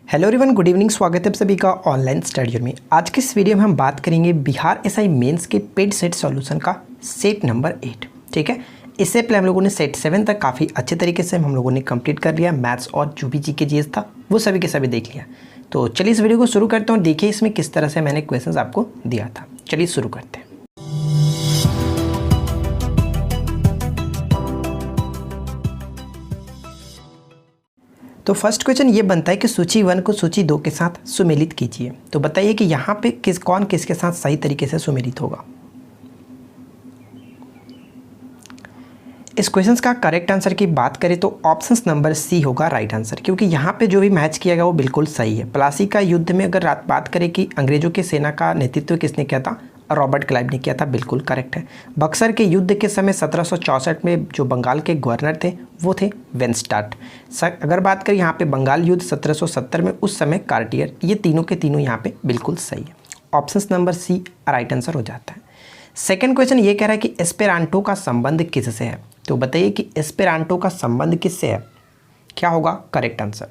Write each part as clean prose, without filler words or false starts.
Hello everyone, good evening. स्वागत है आप सभी का ऑनलाइन स्टडी में। आज के इस वीडियो में हम बात करेंगे बिहार एसआई मेंस के पेड सेट सॉल्यूशन का सेट नंबर 8। ठीक है, इससे पहले हम लोगों ने सेट 7 तक काफ़ी अच्छे तरीके से हम लोगों ने कंप्लीट कर लिया। मैथ्स और जो भी जीके जीएस था वो सभी के सभी देख लिया। तो चलिए इस वीडियो को शुरू करते हैं और देखिए इसमें किस तरह से मैंने क्वेश्चन आपको दिया था। चलिए शुरू करते हैं। तो फर्स्ट क्वेश्चन ये बनता है कि सूची 1 को सूची 2 के साथ सुमेलित कीजिए। तो बताइए कि यहाँ पे कौन किसके साथ सही तरीके से सुमेलित होगा। इस क्वेश्चन का करेक्ट आंसर की बात करें तो ऑप्शन नंबर सी होगा राइट आंसर, क्योंकि यहाँ पे जो भी मैच किया गया वो बिल्कुल सही है। प्लासी का युद्ध में अगर बात करें कि अंग्रेजों की सेना का नेतृत्व किसने किया था, रॉबर्ट क्लाइव ने किया था, बिल्कुल करेक्ट है। बक्सर के युद्ध के समय 1764 में जो बंगाल के गवर्नर थे वो थे वेनस्टाट। अगर बात करें यहाँ पे बंगाल युद्ध 1770 में, उस समय कार्टियर। ये तीनों के तीनों यहाँ पे बिल्कुल सही है। Option number C right answer हो जाता है। सेकेंड क्वेश्चन ये कह रहा है कि एस्पेरांटो का संबंध किससे है। तो बताइए कि एस्पेरांटो का संबंध किससे है, क्या होगा करेक्ट आंसर।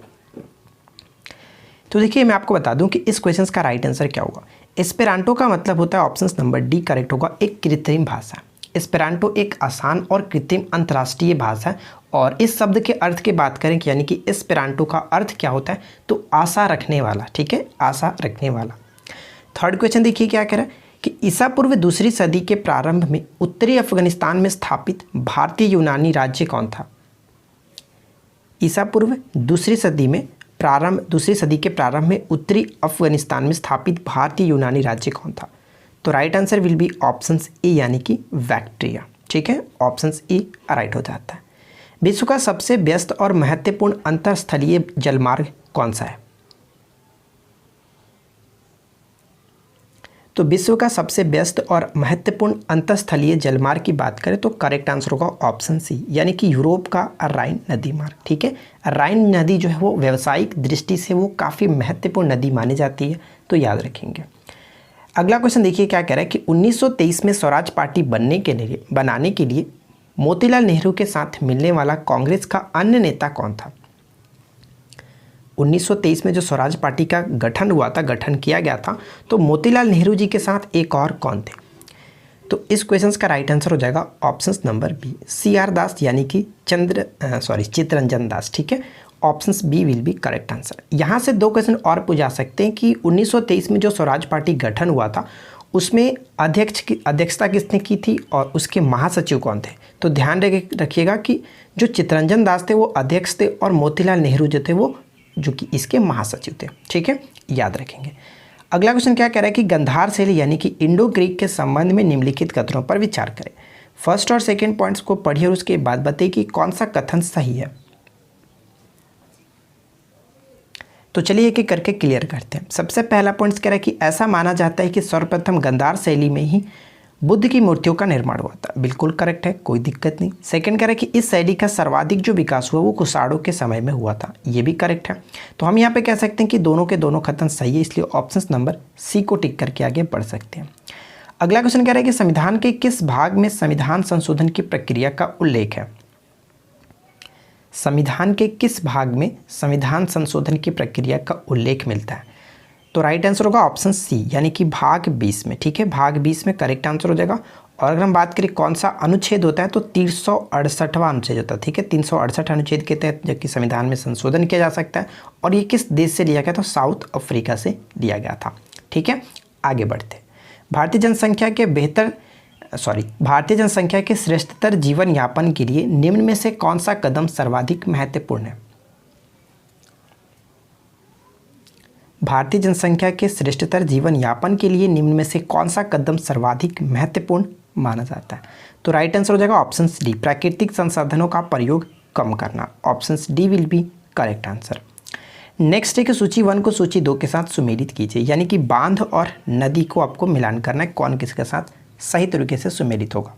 तो देखिए मैं आपको बता दूं कि इस क्वेश्चन का राइट आंसर क्या होगा। एस्पेरांटो का मतलब होता है, ऑप्शन नंबर डी करेक्ट होगा, एक कृत्रिम भाषा। एस्पेरांटो एक आसान और कृत्रिम अंतर्राष्ट्रीय भाषा है। और इस शब्द के अर्थ की बात करें कि यानी कि एस्पेरांटो का अर्थ क्या होता है, तो आशा रखने वाला। ठीक है, आशा रखने वाला। थर्ड क्वेश्चन देखिए क्या कह रहा है कि ईसा पूर्व दूसरी सदी के प्रारंभ में उत्तरी अफगानिस्तान में स्थापित भारतीय यूनानी राज्य कौन था। ईसा पूर्व दूसरी सदी के प्रारंभ में उत्तरी अफगानिस्तान में स्थापित भारतीय यूनानी राज्य कौन था। तो right answer will be option A यानी कि बैक्ट्रिया। ठीक है, ऑप्शन ए राइट हो जाता है। विश्व का सबसे व्यस्त और महत्वपूर्ण अंतरस्थलीय जलमार्ग कौन सा है। तो विश्व का सबसे व्यस्त और महत्वपूर्ण अंतरस्थलीय जलमार्ग की बात करें तो करेक्ट आंसर होगा ऑप्शन सी यानी कि यूरोप का राइन नदी मार्ग। ठीक है, राइन नदी जो है वो व्यावसायिक दृष्टि से वो काफ़ी महत्वपूर्ण नदी मानी जाती है, तो याद रखेंगे। अगला क्वेश्चन देखिए क्या कह रहा है कि 1923 में स्वराज पार्टी बनाने के लिए मोतीलाल नेहरू के साथ मिलने वाला कांग्रेस का अन्य नेता कौन था। 1923 में जो स्वराज पार्टी का गठन किया गया था, तो मोतीलाल नेहरू जी के साथ एक और कौन थे। तो इस क्वेश्चन का राइट आंसर हो जाएगा option number B, CR Das यानी कि चित्तरंजन दास। ठीक है, option B will be correct answer. यहाँ से दो क्वेश्चन और पूछा सकते हैं कि 1923 में जो स्वराज पार्टी गठन हुआ था उसमें अध्यक्षता किसने की थी और उसके महासचिव कौन थे। तो ध्यान रखिएगा कि जो चित्तरंजन दास थे वो अध्यक्ष थे और मोतीलाल नेहरू जो थे वो जो कि इसके महासचिव थे। ठीक है, याद रखेंगे। अगला क्वेश्चन क्या कह रहा है कि गंधार शैली यानी कि इंडो ग्रीक के संबंध में निम्नलिखित कथनों पर विचार करें। फर्स्ट और सेकंड पॉइंट्स को पढ़िए और उसके बाद बताइए कि कौन सा कथन सही है। तो चलिए एक एक करके क्लियर करते हैं। सबसे पहला पॉइंट कह रहा है कि ऐसा माना जाता है कि सर्वप्रथम गंधार शैली में ही बुद्ध की मूर्तियों का निर्माण हुआ था। बिल्कुल करेक्ट है, कोई दिक्कत नहीं। सेकंड कह रहा है कि इस शैली का सर्वाधिक जो विकास हुआ वो कुषाणों के समय में हुआ था। ये भी करेक्ट है। तो हम यहाँ पे कह सकते हैं कि दोनों के दोनों कथन सही है, इसलिए ऑप्शन नंबर सी को टिक करके आगे बढ़ सकते हैं। अगला क्वेश्चन कह रहा है कि संविधान के किस भाग में संविधान संशोधन की प्रक्रिया का उल्लेख है। संविधान के किस भाग में संविधान संशोधन की प्रक्रिया का उल्लेख मिलता है। तो राइट आंसर होगा ऑप्शन सी यानी कि भाग 20 में। ठीक है, भाग 20 में करेक्ट आंसर हो जाएगा। और अगर हम बात करें कौन सा अनुच्छेद होता है तो 368वां अनुच्छेद होता है। ठीक है, 368 अनुच्छेद के तहत जबकि संविधान में संशोधन किया जा सकता है। और ये किस देश से लिया गया था, साउथ अफ्रीका से लिया गया था। ठीक है, आगे बढ़ते। भारतीय जनसंख्या के श्रेष्ठतर जीवन यापन के लिए निम्न में से कौन सा कदम सर्वाधिक महत्वपूर्ण है। भारतीय जनसंख्या के श्रेष्ठतर जीवन यापन के लिए निम्न में से कौन सा कदम सर्वाधिक महत्वपूर्ण माना जाता है। तो राइट आंसर हो जाएगा ऑप्शन डी, प्राकृतिक संसाधनों का प्रयोग कम करना। Option D will be correct answer. Next है कि सूची 1 को सूची 2 के साथ सुमेलित कीजिए, यानी कि बांध और नदी को आपको मिलान करना है, कौन किसके साथ सही तरीके से सुमेलित होगा।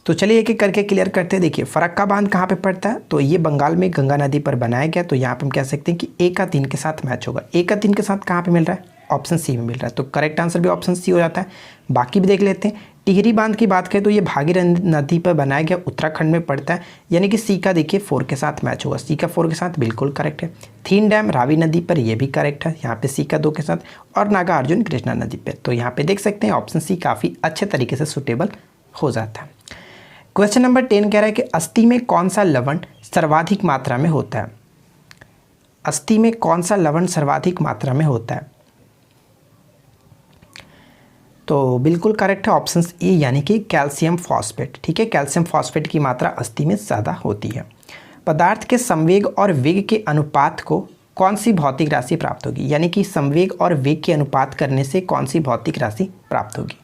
तो चलिए एक एक करके क्लियर करते हैं। देखिए फरक्का बांध कहाँ पे पड़ता है, तो ये बंगाल में गंगा नदी पर बनाया गया। तो यहाँ पे हम कह सकते हैं कि ए का 3 के साथ मैच होगा। ए का 3 के साथ कहाँ पे मिल रहा है, ऑप्शन सी में मिल रहा है। तो करेक्ट आंसर भी ऑप्शन सी हो जाता है। बाकी भी देख लेते हैं। टिहरी बांध की बात करें तो ये भागीरथी नदी पर बनाया गया, उत्तराखंड में पड़ता है, यानी कि सी का देखिए 4 के साथ मैच होगा, सी का 4 के साथ बिल्कुल करेक्ट है। थीन डैम रावी नदी पर, ये भी करेक्ट है, यहाँ पे सी का 2 के साथ, और नागार्जुन कृष्णा नदी पर। तो यहाँ पे देख सकते हैं ऑप्शन सी काफ़ी अच्छे तरीके से सुटेबल हो जाता है। क्वेश्चन नंबर 10 कह रहा है कि अस्थि में कौन सा लवण सर्वाधिक मात्रा में होता है? अस्थि में कौन सा लवण सर्वाधिक मात्रा में होता है? तो बिल्कुल करेक्ट है ऑप्शन ए, यानी कि कैल्शियम फॉस्फेट। ठीक है, कैल्शियम फॉस्फेट की मात्रा अस्थि में ज़्यादा होती है। पदार्थ के संवेग और वेग के अनुपात को कौन सी भौतिक राशि प्राप्त होगी? यानी कि संवेग और वेग के अनुपात करने से कौन सी भौतिक राशि प्राप्त होगी?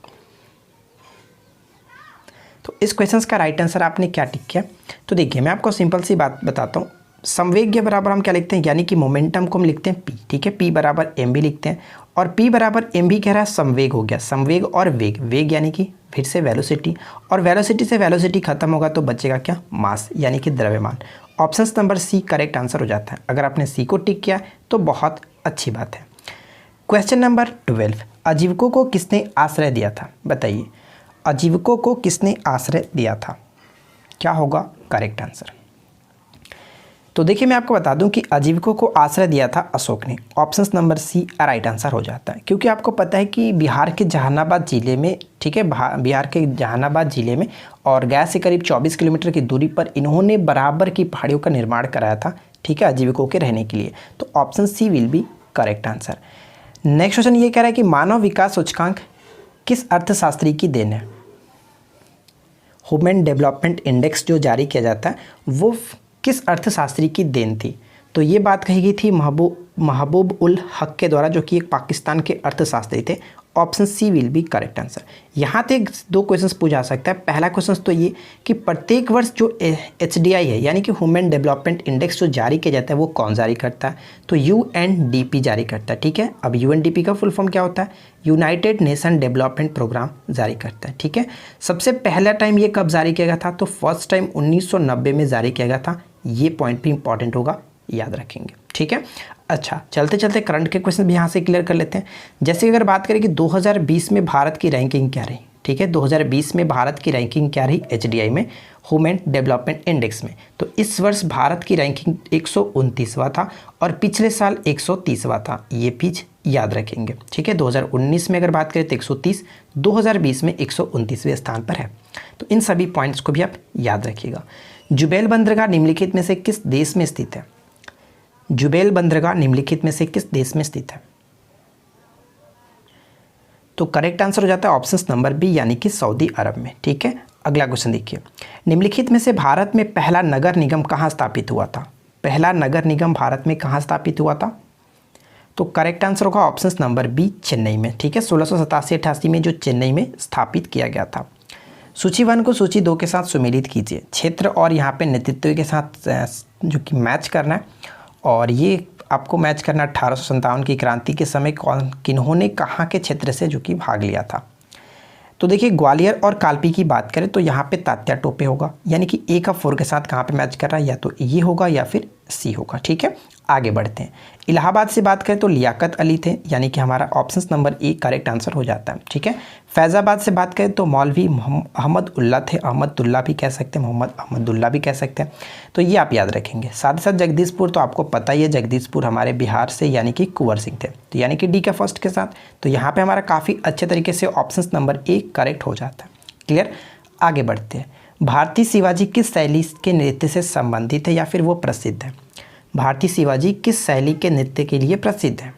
तो इस क्वेश्चन का राइट आंसर आपने क्या टिक किया? तो देखिए मैं आपको सिंपल सी बात बताता हूँ। संवेग के बराबर हम क्या लिखते हैं, यानी कि मोमेंटम को हम लिखते हैं पी। ठीक है, पी बराबर एम भी लिखते हैं, और पी बराबर एम भी कह रहा है संवेग हो गया, संवेग और वेग, वेग यानी कि फिर से वेलोसिटी, और वेलोसिटी से वेलोसिटी खत्म होगा तो बचेगा क्या, मास, यानी कि द्रव्यमान। Option number C correct answer हो जाता है। अगर आपने सी को टिक किया तो बहुत अच्छी बात है। क्वेश्चन नंबर 12, आजीविकों को किसने आश्रय दिया था? बताइए, आजीविकों को किसने आश्रय दिया था? क्या होगा करेक्ट आंसर? तो देखिए मैं आपको बता दूं कि आजीविकों को आश्रय दिया था अशोक ने। Option number C right answer हो जाता है, क्योंकि आपको पता है कि बिहार के जहानाबाद ज़िले में, ठीक है, बिहार के जहानाबाद ज़िले में और गया से करीब 24 किलोमीटर की दूरी पर इन्होंने बराबर की पहाड़ियों का निर्माण कराया था, ठीक है, आजीविकों के रहने के लिए। तो option C will be correct answer. Next question ये कह रहा है कि मानव विकास सूचकांक किस अर्थशास्त्री की देन है? ह्यूमन डेवलपमेंट इंडेक्स जो जारी किया जाता है वो किस अर्थशास्त्री की देन थी? तो ये बात कही गई थी महबूब उल हक के द्वारा, जो कि एक पाकिस्तान के अर्थशास्त्री थे। Option C will be correct answer. यहाँ पे 2 क्वेश्चंस पूछा सकता है। पहला क्वेश्चन तो ये कि प्रत्येक वर्ष जो HDI है, यानी कि ह्यूमन डेवलपमेंट इंडेक्स जो जारी किया जाता है वो कौन जारी करता है? तो UNDP जारी करता है। ठीक है, अब UNDP का फुल फॉर्म क्या होता है? यूनाइटेड नेशन डेवलपमेंट प्रोग्राम जारी करता है। ठीक है, सबसे पहला टाइम ये कब जारी किया गया था? तो फर्स्ट टाइम 1990 में जारी किया गया था। ये पॉइंट भी इंपॉर्टेंट होगा, याद रखेंगे। ठीक है, अच्छा चलते चलते करंट के क्वेश्चन भी यहाँ से क्लियर कर लेते हैं। जैसे अगर बात करें कि 2020 में भारत की रैंकिंग क्या रही? ठीक है, 2020 में भारत की रैंकिंग क्या रही HDI में, ह्यूमन डेवलपमेंट इंडेक्स में? तो इस वर्ष भारत की रैंकिंग 129वां था और पिछले साल 130वां था। ये चीज याद रखेंगे। ठीक है, 2019 में अगर बात करें तो 130, 2020 में 129वें स्थान पर है। तो इन सभी पॉइंट्स को भी आप याद रखिएगा। जुबैल बंदरगाह निम्नलिखित में से किस देश में स्थित है? जुबैल बंदरगाह निम्नलिखित में से किस देश में स्थित है? तो करेक्ट आंसर हो जाता है ऑप्शन नंबर बी, यानी कि सऊदी अरब में। ठीक है, अगला क्वेश्चन देखिए, निम्नलिखित में से भारत में पहला नगर निगम कहाँ स्थापित हुआ था? पहला नगर निगम भारत में कहाँ स्थापित हुआ था? तो करेक्ट आंसर होगा ऑप्शन नंबर बी, चेन्नई में। ठीक है, 1687-88 में जो चेन्नई में स्थापित किया गया था। सूची 1 को सूची 2 के साथ सुमेलित कीजिए। क्षेत्र और यहाँ पे नेतृत्व के साथ जो कि मैच करना है, और ये आपको मैच करना 1857 की क्रांति के समय किन्होंने कहाँ के क्षेत्र से जो कि भाग लिया था? तो देखिए ग्वालियर और कालपी की बात करें तो यहाँ पे तात्या टोपे होगा, यानी कि ए का 4 के साथ कहाँ पे मैच कर रहा है, या तो ये होगा या फिर सी होगा। ठीक है, आगे बढ़ते हैं। इलाहाबाद से बात करें तो लियाकत अली थे, यानी कि हमारा option number A correct answer हो जाता है। ठीक है, फैज़ाबाद से बात करें तो मौलवी अहमदुल्ला थे, अहमदुल्ला भी कह सकते हैं, मोहम्मद अहमदुल्ला भी कह सकते हैं। तो ये आप याद रखेंगे। साथ ही साथ जगदीशपुर, तो आपको पता ही है जगदीशपुर हमारे बिहार से, यानी कि कुंवर सिंह थे, तो यानी कि डी का फर्स्ट के साथ। तो यहाँ पर हमारा काफ़ी अच्छे तरीके से ऑप्शन नंबर ए करेक्ट हो जाता है। क्लियर, आगे बढ़ते हैं। भारतीय शिवाजी किस शैली के नृत्य से संबंधित है या फिर वो प्रसिद्ध है? भारतीय शिवाजी किस शैली के नृत्य के लिए प्रसिद्ध है?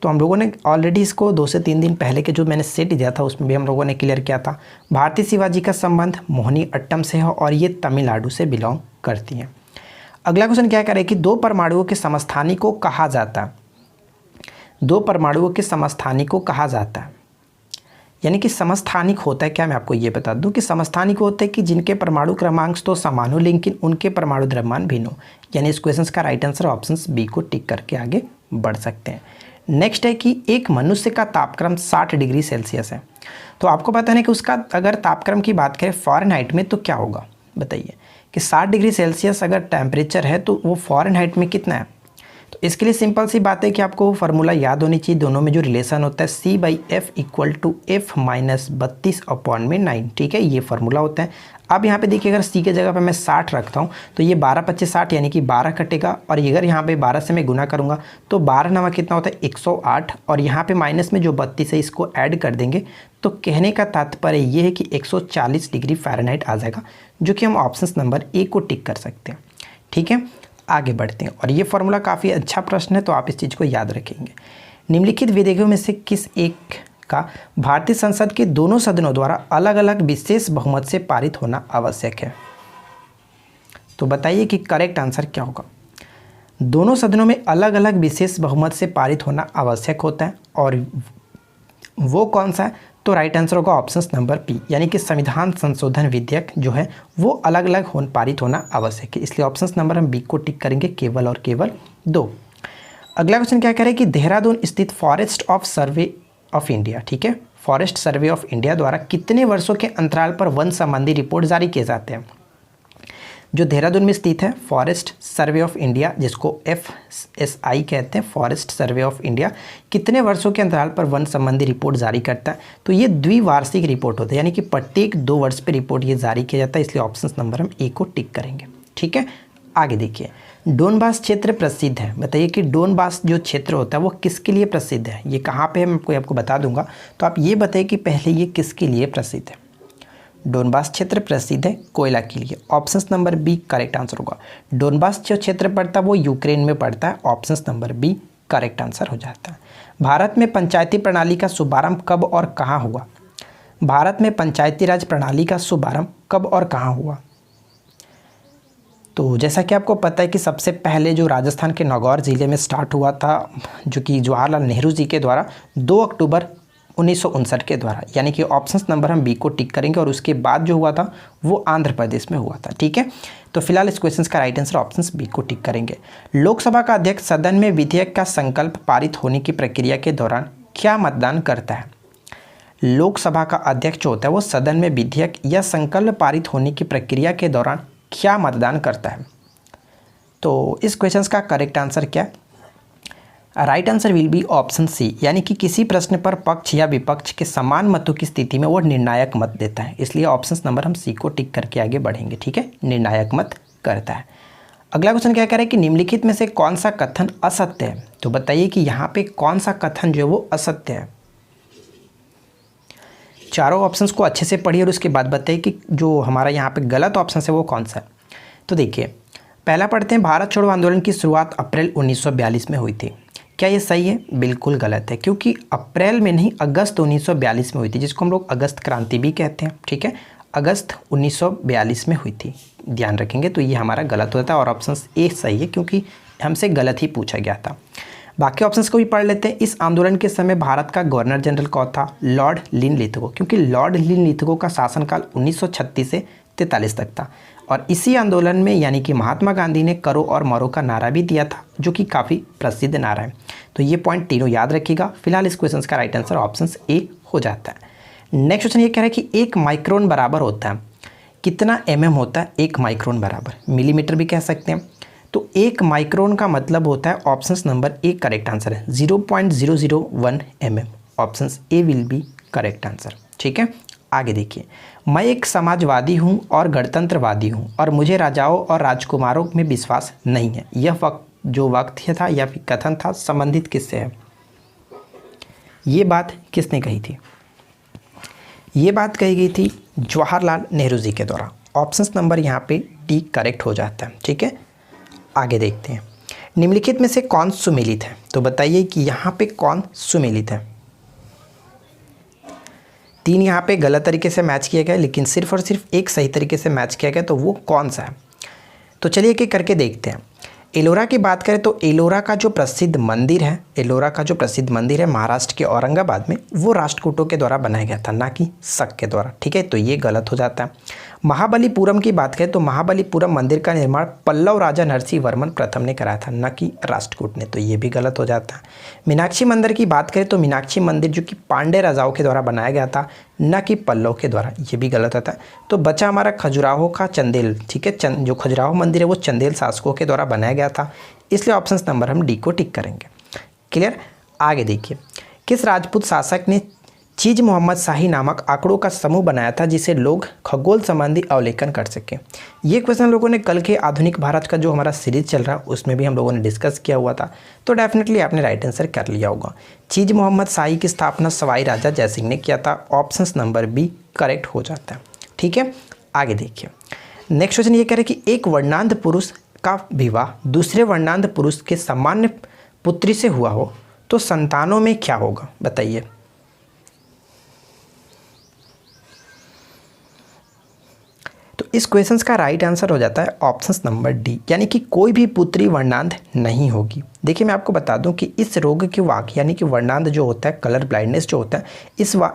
तो हम लोगों ने ऑलरेडी इसको 2 से 3 दिन पहले के जो मैंने सेट दिया था उसमें भी हम लोगों ने क्लियर किया था। भारतीय शिवाजी का संबंध मोहिनी अट्टम से है और ये तमिलनाडु से बिलोंग करती हैं। अगला क्वेश्चन क्या करें कि 2 परमाणुओं के समस्थानी को कहा जाता है? 2 परमाणुओं के समस्थानी को कहा जाता है, यानी कि समस्थानिक होता है क्या? मैं आपको ये बता दूं कि समस्थानिक होता है कि जिनके परमाणु क्रमांक तो समान हो लेकिन उनके परमाणु द्रव्यमान भिन्न हो। यानी इस क्वेश्चन का राइट आंसर ऑप्शन बी को टिक करके आगे बढ़ सकते हैं। नेक्स्ट है कि एक मनुष्य का तापक्रम 60 डिग्री सेल्सियस है। तो आपको पता है कि उसका अगर तापक्रम की बात करें फ़ारेनहाइट में तो क्या होगा? बताइए कि 60 डिग्री सेल्सियस अगर टेम्परेचर है तो वो फ़ारेनहाइट में कितना है? तो इसके लिए सिंपल सी बात है कि आपको फार्मूला याद होनी चाहिए, दोनों में जो रिलेशन होता है C/F = F - 32/9, ठीक है, ये फार्मूला होता है। अब यहाँ पे देखिए अगर C के जगह पे मैं 60 रखता हूँ तो ये 12 × 25 = 60 यानी कि 12 कटेगा, और अगर यहाँ पे 12 से मैं गुना करूँगा तो 12 नवा कितना होता है 108, और यहाँ पे माइनस में जो 32 है इसको ऐड कर देंगे। तो कहने का तात्पर्य ये है कि 140 डिग्री फ़ारेनहाइट आ जाएगा, जो कि हम ऑप्शन नंबर ए को टिक कर सकते हैं। ठीक है, आगे बढ़ते हैं, और ये फार्मूला काफ़ी अच्छा प्रश्न है तो आप इस चीज़ को याद रखेंगे। निम्नलिखित विधेयकों में से किस एक का भारतीय संसद के दोनों सदनों द्वारा अलग अलग विशेष बहुमत से पारित होना आवश्यक है? तो बताइए कि करेक्ट आंसर क्या होगा। दोनों सदनों में अलग अलग विशेष बहुमत से पारित होना आवश्यक होता है, और वो कौन सा है? तो राइट आंसर होगा ऑप्शन नंबर बी, यानी कि संविधान संशोधन विधेयक जो है वो अलग अलग पारित होना आवश्यक है, इसलिए ऑप्शन नंबर हम बी को टिक करेंगे, केवल और केवल 2। अगला क्वेश्चन क्या कह रहा है कि देहरादून स्थित forest of survey of India, ठीक है, फॉरेस्ट सर्वे ऑफ इंडिया द्वारा कितने वर्षों के अंतराल पर वन संबंधी रिपोर्ट जारी किए जाते हैं? जो देहरादून में स्थित है फॉरेस्ट सर्वे ऑफ इंडिया, जिसको FSI कहते हैं, फॉरेस्ट सर्वे ऑफ इंडिया, कितने वर्षों के अंतराल पर वन संबंधी रिपोर्ट जारी करता है? तो ये द्विवार्षिक रिपोर्ट होता है, यानी कि प्रत्येक 2 वर्ष पे रिपोर्ट ये जारी किया जाता है, इसलिए ऑप्शन नंबर हम ए को टिक करेंगे। ठीक है, आगे देखिए, डोनबास क्षेत्र प्रसिद्ध है, बताइए कि डोनबास जो क्षेत्र होता है वो किसके लिए प्रसिद्ध है? ये कहाँ पे है मैं आपको बता दूंगा, तो आप ये बताइए कि पहले ये किसके लिए प्रसिद्ध है? डोनबास क्षेत्र प्रसिद्ध है कोयला के लिए, option number B correct answer होगा। डोनबास जो क्षेत्र पड़ता है वो यूक्रेन में पड़ता है, option number B correct answer हो जाता है। भारत में पंचायती प्रणाली का शुभारंभ कब और कहाँ हुआ? भारत में पंचायती राज प्रणाली का शुभारंभ कब और कहाँ हुआ? तो जैसा कि आपको पता है कि सबसे पहले जो राजस्थान के नागौर ज़िले में स्टार्ट हुआ था, जो कि जवाहरलाल नेहरू जी के द्वारा 2 अक्टूबर 1959 के द्वारा, यानी कि ऑप्शन नंबर हम बी को टिक करेंगे, और उसके बाद जो हुआ था वो आंध्र प्रदेश में हुआ था। ठीक है, तो फिलहाल इस क्वेश्चन का राइट आंसर ऑप्शन बी को टिक करेंगे। लोकसभा का अध्यक्ष सदन में विधेयक का संकल्प पारित होने की प्रक्रिया के दौरान क्या मतदान करता है? लोकसभा का अध्यक्ष जो होता है वो सदन में विधेयक या संकल्प पारित होने की प्रक्रिया के दौरान क्या मतदान करता है? तो इस क्वेश्चन का करेक्ट आंसर क्या है? Right answer will be option C, यानी कि किसी प्रश्न पर पक्ष या विपक्ष के समान मतों की स्थिति में वो निर्णायक मत देता है, इसलिए ऑप्शन नंबर हम सी को टिक करके आगे बढ़ेंगे। ठीक है, निर्णायक मत करता है। अगला क्वेश्चन क्या कह रहा है कि निम्नलिखित में से कौन सा कथन असत्य है? तो बताइए कि यहाँ पे कौन सा कथन जो है वो असत्य है। चारों ऑप्शंस को अच्छे से पढ़िए और उसके बाद बताइए कि जो हमारा यहाँ पे गलत ऑप्शन है वो कौन सा है। तो देखिए, पहला पढ़ते हैं, भारत छोड़ो आंदोलन की शुरुआत अप्रैल 1942 में हुई थी। क्या ये सही है? बिल्कुल गलत है, क्योंकि अप्रैल में नहीं अगस्त 1942 में हुई थी, जिसको हम लोग अगस्त क्रांति भी कहते हैं। ठीक है, अगस्त 1942 में हुई थी, ध्यान रखेंगे। तो ये हमारा गलत होता है और ऑप्शन ए सही है, क्योंकि हमसे गलत ही पूछा गया था। बाकी ऑप्शंस को भी पढ़ लेते हैं। इस आंदोलन के समय भारत का गवर्नर जनरल कौन था? लॉर्ड लिनलिथगो, क्योंकि लॉर्ड लिनलिथगो का शासनकाल 1936 से 43 तक था, और इसी आंदोलन में यानी कि महात्मा गांधी ने करो और मरो का नारा भी दिया था, जो कि काफ़ी प्रसिद्ध नारा है। तो ये पॉइंट तीनों याद रखिएगा। फिलहाल इस क्वेश्चन का राइट आंसर ऑप्शन ए हो जाता है। नेक्स्ट क्वेश्चन ये कह रहा है कि 1 माइक्रोन बराबर होता है कितना mm होता है? 1 माइक्रोन बराबर मिलीमीटर भी कह सकते हैं। तो 1 माइक्रोन का मतलब होता है, option number A correct answer है, 0.001 mm, option A will be correct answer. ठीक है, आगे देखिए, मैं एक समाजवादी हूँ और गणतंत्रवादी हूँ और मुझे राजाओं और राजकुमारों में विश्वास नहीं है। यह वक्त था या फिर कथन था, संबंधित किससे है? ये बात किसने कही थी? ये बात कही गई थी जवाहरलाल नेहरू जी के द्वारा। ऑप्शन नंबर यहाँ पे डी करेक्ट हो जाता है। ठीक है, आगे देखते हैं, निम्नलिखित में से कौन सुमेलित है? तो बताइए कि यहाँ पे कौन सुमेलित है? 3 यहाँ पे गलत तरीके से मैच किया गया, लेकिन सिर्फ और सिर्फ एक सही तरीके से मैच किया गया, तो वो कौन सा है? तो चलिए एक एक करके देखते हैं। एलोरा की बात करें तो एलोरा का जो प्रसिद्ध मंदिर है महाराष्ट्र के औरंगाबाद में, वो राष्ट्रकूटों के द्वारा बनाया गया था, ना कि शक के द्वारा। ठीक है, तो ये गलत हो जाता है। महाबलीपुरम की बात करें तो महाबलीपुरम मंदिर का निर्माण पल्लव राजा नरसिंह वर्मन प्रथम ने कराया था, न कि राष्ट्रकूट ने, तो ये भी गलत हो जाता है। मीनाक्षी मंदिर की बात करें तो मीनाक्षी मंदिर जो कि पांड्य राजाओं के द्वारा बनाया गया था, न कि पल्लव के द्वारा, ये भी गलत होता है। तो बचा हमारा खजुराहो का चंदेल, ठीक है, जो खजुराहो मंदिर है वो चंदेल शासकों के द्वारा बनाया गया था, इसलिए ऑप्शन नंबर हम डी को टिक करेंगे। क्लियर। आगे देखिए, किस राजपूत शासक ने चीज मोहम्मद शाही नामक आंकड़ों का समूह बनाया था जिसे लोग खगोल संबंधी अवलोकन कर सकें? ये क्वेश्चन लोगों ने कल के आधुनिक भारत का जो हमारा सीरीज चल रहा है उसमें भी हम लोगों ने डिस्कस किया हुआ था, तो डेफिनेटली आपने राइट आंसर कर लिया होगा। चीज मोहम्मद शाही की स्थापना सवाई राजा जयसिंह ने किया था, ऑप्शन नंबर बी करेक्ट हो जाता है। ठीक है, आगे देखिए, नेक्स्ट क्वेश्चन ये कह रहे कि एक वर्णांध पुरुष का विवाह दूसरे वर्णांध पुरुष के सामान्य पुत्री से हुआ हो तो संतानों में क्या होगा, बताइए। तो इस क्वेश्चन का राइट आंसर हो जाता है ऑप्शन नंबर डी, यानी कि कोई भी पुत्री वर्णांध नहीं होगी। देखिए मैं आपको बता दूं कि इस रोग के वाहक यानी कि वर्णांध जो होता है, कलर ब्लाइंडनेस जो होता है,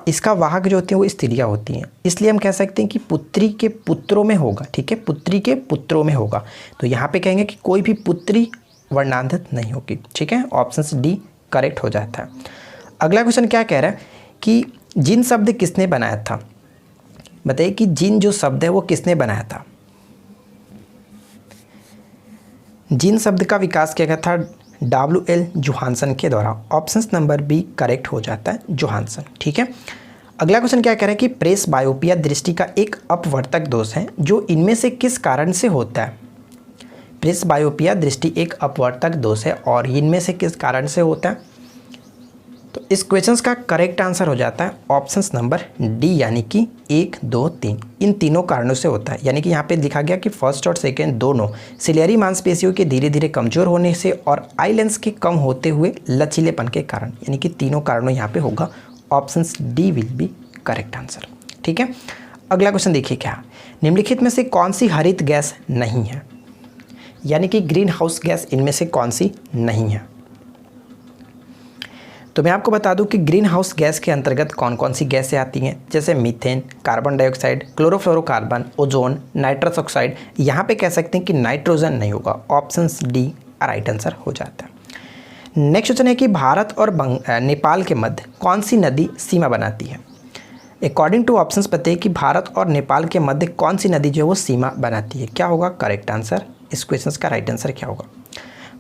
इसका वाहक जो होते हैं वो स्त्रियां होती हैं, इसलिए हम कह सकते हैं कि पुत्री के पुत्रों में होगा। ठीक है, पुत्री के पुत्रों में होगा, तो यहाँ पे कहेंगे कि कोई भी पुत्री वर्णांध नहीं होगी। ठीक है, ऑप्शन डी करेक्ट हो जाता है। अगला क्वेश्चन क्या कह रहा है कि जिन शब्द किसने बनाया था, बताइए कि जिन जो शब्द है वो किसने बनाया था। जिन शब्द का विकास किया गया था WL जोहानसन के द्वारा, ऑप्शन नंबर बी करेक्ट हो जाता है, जोहानसन। ठीक है, अगला क्वेश्चन क्या कह रहा है कि प्रेस बायोपिया दृष्टि का एक अपवर्तक दोष है जो इनमें से किस कारण से होता है। प्रेस बायोपिया दृष्टि एक अपवर्तक दोष है और इनमें से किस कारण से होता है। तो इस क्वेश्चन का करेक्ट आंसर हो जाता है ऑप्शन नंबर डी, यानी कि 1, 2, 3, इन तीनों कारणों से होता है। यानी कि यहाँ पे लिखा गया कि फर्स्ट और सेकंड दोनों सिलियरी मांसपेशियों के धीरे धीरे कमजोर होने से और आई लेंस के कम होते हुए लचीलेपन के कारण, यानी कि तीनों कारणों यहाँ पे होगा, option D will be correct answer. ठीक है, अगला क्वेश्चन देखिए क्या, निम्नलिखित में से कौन सी हरित गैस नहीं है, यानी कि ग्रीन हाउस गैस इनमें से कौन सी नहीं है। तो मैं आपको बता दूं कि ग्रीन हाउस गैस के अंतर्गत कौन कौन सी गैसें आती हैं, जैसे methane, carbon dioxide, chlorofluorocarbon, ozone, nitrous oxide. यहाँ पे कह सकते हैं कि नाइट्रोजन नहीं होगा, ऑप्शन डी राइट आंसर हो जाता है। नेक्स्ट क्वेश्चन है कि भारत और नेपाल के मध्य कौन सी नदी सीमा बनाती है। अकॉर्डिंग टू ऑप्शंस बताइए कि भारत और नेपाल के मध्य कौन सी नदी जो है वो सीमा बनाती है, क्या होगा करेक्ट आंसर, इस क्वेश्चन का राइट आंसर क्या होगा।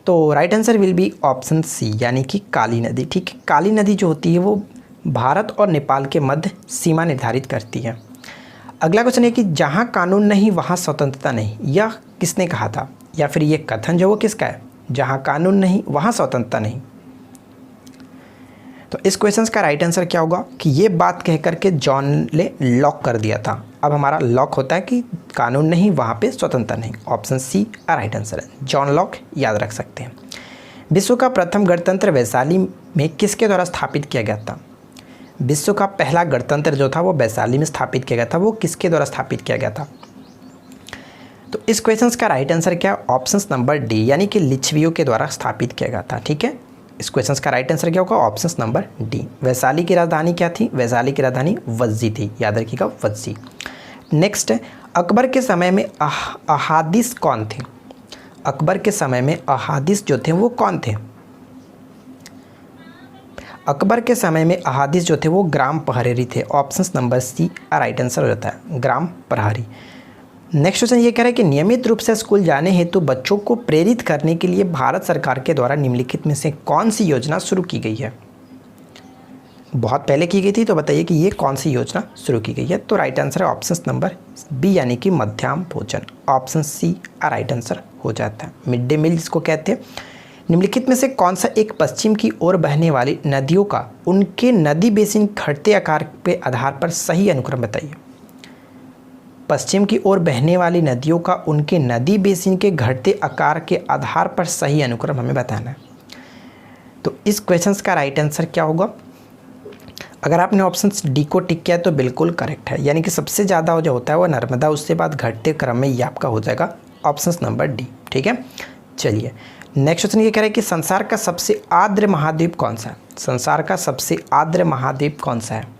तो right answer will be option C, यानी कि काली नदी। ठीक है, काली नदी जो होती है वो भारत और नेपाल के मध्य सीमा निर्धारित करती है। अगला क्वेश्चन है कि जहाँ कानून नहीं वहाँ स्वतंत्रता नहीं, यह किसने कहा था, या फिर ये कथन जो वो किसका है, जहाँ कानून नहीं वहाँ स्वतंत्रता नहीं। तो इस क्वेश्चन का राइट आंसर क्या होगा कि ये बात कह करके जॉन ने लॉक कर दिया था। अब हमारा लॉक होता है कि कानून नहीं वहाँ पे स्वतंत्रता नहीं, ऑप्शन सी राइट आंसर है, जॉन लॉक याद रख सकते हैं। विश्व का प्रथम गणतंत्र वैशाली में किसके द्वारा स्थापित किया गया था। विश्व का पहला गणतंत्र जो था वो वैशाली में स्थापित किया गया था, वो किसके द्वारा स्थापित किया गया था। तो इस क्वेश्चन का राइट आंसर क्या, ऑप्शन नंबर डी, यानी कि लिच्छवियों के द्वारा स्थापित किया गया था। ठीक है, इस क्वेश्चन का राइट आंसर क्या होगा, ऑप्शन नंबर डी। वैशाली की राजधानी क्या थी, वैशाली की राजधानी वज्जी थी, याद रखिएगा वज्जी। नेक्स्ट, अकबर के समय में अहादीस कौन थे। अकबर के समय में अहादीस जो थे वो कौन थे। अकबर के समय में अहादीस जो थे वो ग्राम प्रहरी थे, option number C right answer हो जाता है, ग्राम प्रहरी। नेक्स्ट क्वेश्चन ये कह रहा है कि नियमित रूप से स्कूल जाने हेतु बच्चों को प्रेरित करने के लिए भारत सरकार के द्वारा निम्नलिखित में से कौन सी योजना शुरू की गई है। बहुत पहले की गई थी, तो बताइए कि ये कौन सी योजना शुरू की गई है। तो राइट आंसर है ऑप्शन नंबर बी, यानी कि मध्याह्न भोजन, ऑप्शन सी राइट आंसर हो जाता है, मिड डे मील जिसको कहते हैं। निम्नलिखित में से कौन सा एक पश्चिम की ओर बहने वाली नदियों का उनके नदी बेसिन घटते आकार के आधार पर सही अनुक्रम बताइए। पश्चिम की ओर बहने वाली नदियों का उनके नदी बेसिन के घटते आकार के आधार पर सही अनुक्रम हमें बताना है। तो इस क्वेश्चन का राइट आंसर क्या होगा। अगर आपने ऑप्शन डी को टिक किया तो बिल्कुल करेक्ट है, यानी कि सबसे ज़्यादा जो होता है वो नर्मदा, उसके बाद घटते क्रम में ये आपका हो जाएगा ऑप्शन नंबर डी। ठीक है, चलिए नेक्स्ट क्वेश्चन ये कह रहा है कि संसार का सबसे आर्द्र महाद्वीप कौन सा है। संसार का सबसे आर्द्र महाद्वीप कौन सा है।